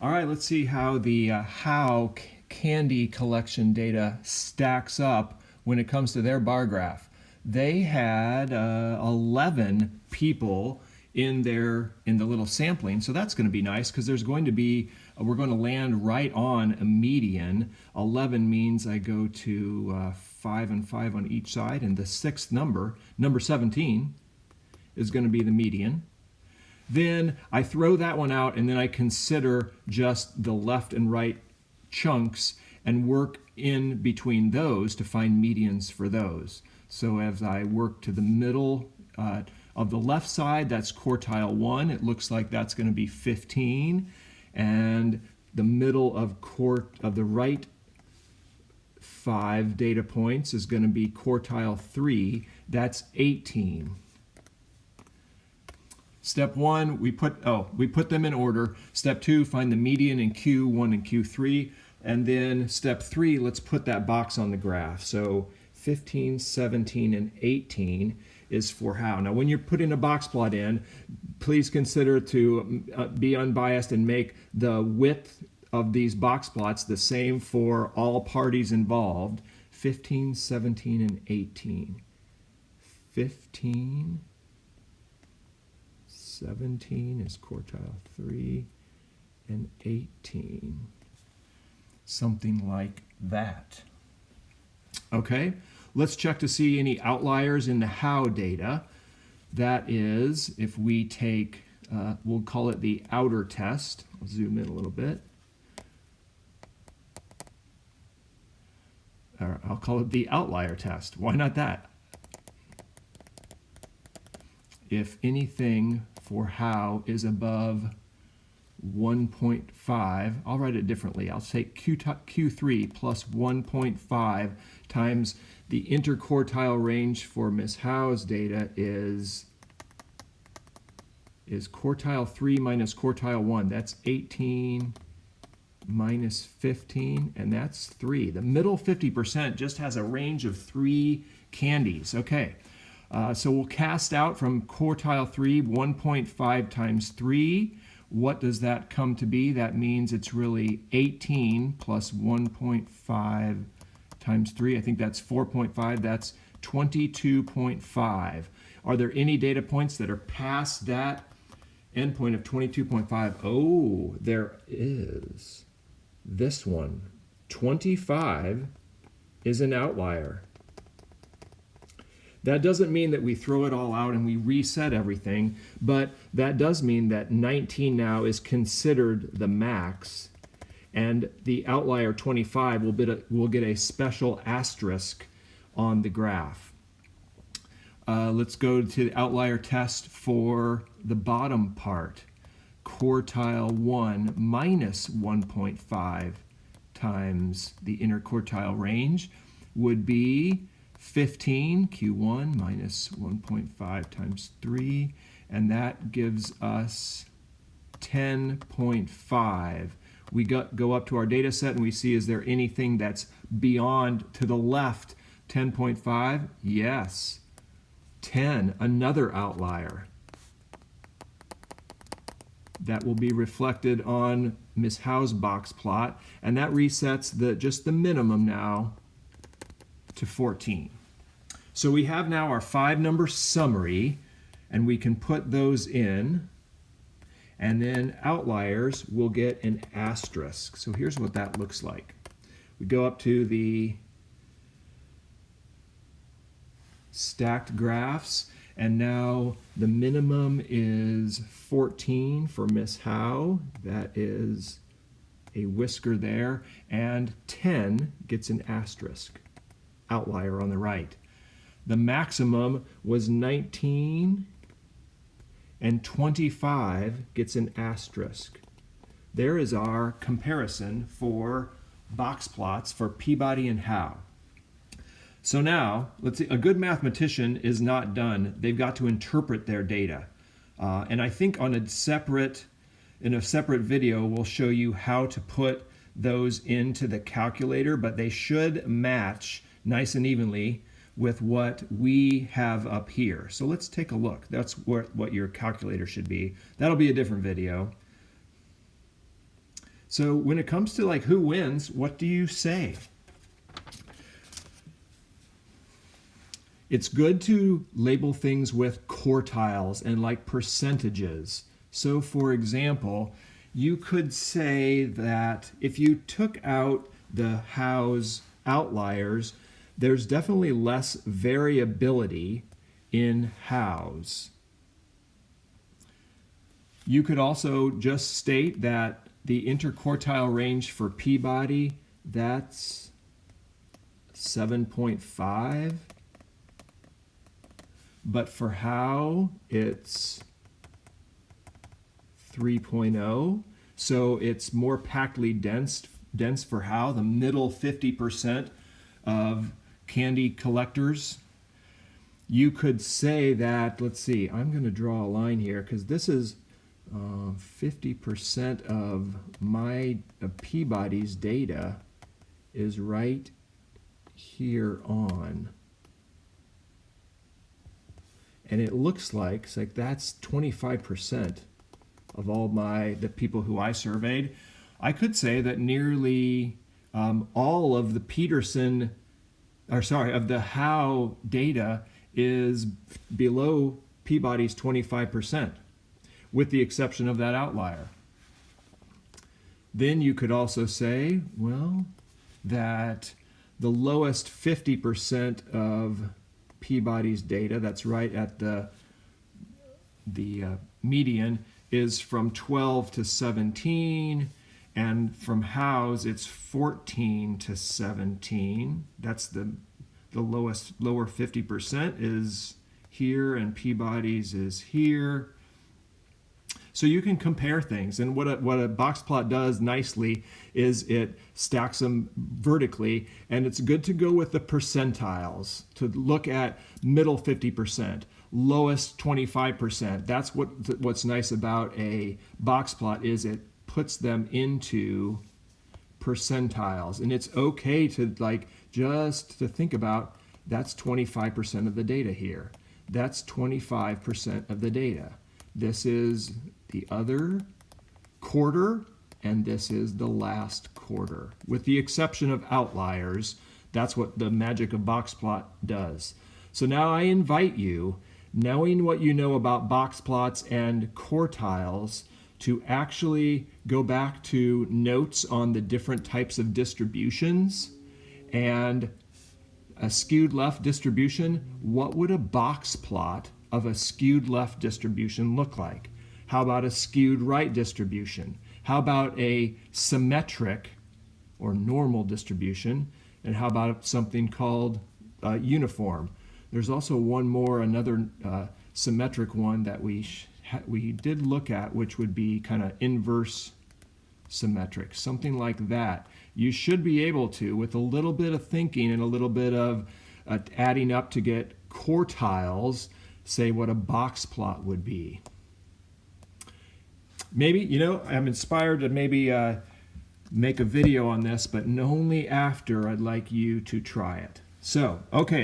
All right, let's see how the candy collection data stacks up when it comes to their bar graph. They had 11 people in the little sampling, so that's going to be nice because there's going to be we're going to land right on a median. 11 means I go to 5 and 5 on each side, and the sixth number, number 17, is going to be the median. Then I throw that one out, and then I consider just the left and right chunks and work in between those to find medians for those. So as I work to the middle of the left side, that's quartile 1. It looks like that's going to be 15. And the middle of the right 5 data points is going to be quartile 3. That's 18. Step 1, we put them in order. Step 2, find the median in Q1 and Q3. And then step 3, let's put that box on the graph. So 15, 17, and 18 is for how. Now when you're putting a box plot in, please consider to be unbiased and make the width of these box plots the same for all parties involved. 15, 17, and 18. 15, 17 is quartile 3, and 18. Something like that. Okay, let's check to see any outliers in the how data. That is, if we take, we'll call it the outer test. I'll zoom in a little bit. Or I'll call it the outlier test. Why not that? If anything for how is above 1.5, I'll write it differently. I'll take Q3 plus 1.5 times the interquartile range for Miss Howe's data is quartile 3 minus quartile 1. That's 18 minus 15, and that's 3. The middle 50% just has a range of 3 candies. Okay. So we'll cast out from quartile 3, 1.5 times 3. What does that come to be? That means it's really 18 plus 1.5 times 3. I think that's 4.5. That's 22.5. Are there any data points that are past that endpoint of 22.5? Oh, there is. This one. 25 is an outlier. That doesn't mean that we throw it all out and we reset everything, but that does mean that 19 now is considered the max, and the outlier 25 will get a special asterisk on the graph. Let's go to the outlier test for the bottom part. Quartile 1 minus 1.5 times the interquartile range would be 15, Q1 minus 1.5 times 3, and that gives us 10.5. We go up to our data set and we see, is there anything that's beyond to the left 10.5? Yes. 10, another outlier. That will be reflected on Miss Howe's box plot, and that resets just the minimum now to 14. So we have now our 5-number summary, and we can put those in, and then outliers will get an asterisk. So here's what that looks like. We go up to the stacked graphs, and now the minimum is 14 for Miss Howe. That is a whisker there, and 10 gets an asterisk. Outlier on the right. The maximum was 19, and 25 gets an asterisk. There is our comparison for box plots for Peabody and Howe. So now, let's see, a good mathematician is not done. They've got to interpret their data. And I think in a separate video, we'll show you how to put those into the calculator, but they should match nice and evenly with what we have up here. So let's take a look. That's what your calculator should be. That'll be a different video. So when it comes to like who wins, what do you say? It's good to label things with quartiles and like percentages. So for example, you could say that if you took out the hows outliers, there's definitely less variability in hows. You could also just state that the interquartile range for Peabody, that's 7.5. But for Howe, it's 3.0. So it's more pactly dense for Howe, the middle 50% of candy collectors. You could say that, let's see, I'm going to draw a line here because this is 50% of my Peabody's data is right here on. And it looks like it's like that's 25% of all the people who I surveyed. I could say that nearly all of the of the Howe data is below Peabody's 25%, with the exception of that outlier. Then you could also say, well, that the lowest 50% of Peabody's data, that's right at the median, is from 12 to 17, and from Howe's it's 14 to 17. That's the lower 50% is here, and Peabody's is here. So you can compare things, and what a Boxplot does nicely is it stacks them vertically, and it's good to go with the percentiles, to look at middle 50%, lowest 25%. That's what's nice about a Boxplot, is it puts them into percentiles, and it's okay to just to think about that's 25% of the data here. That's 25% of the data. This is the other quarter, and this is the last quarter. With the exception of outliers, that's what the magic of Boxplot does. So now I invite you, knowing what you know about boxplots and quartiles, to actually go back to notes on the different types of distributions. And a skewed left distribution, what would a boxplot of a skewed left distribution look like? How about a skewed right distribution? How about a symmetric or normal distribution? And how about something called uniform? There's also one more, another symmetric one that we did look at, which would be kind of inverse symmetric, something like that. You should be able to, with a little bit of thinking and a little bit of adding up to get quartiles, say what a box plot would be. Maybe, I'm inspired to maybe make a video on this, but only after I'd like you to try it. So, okay.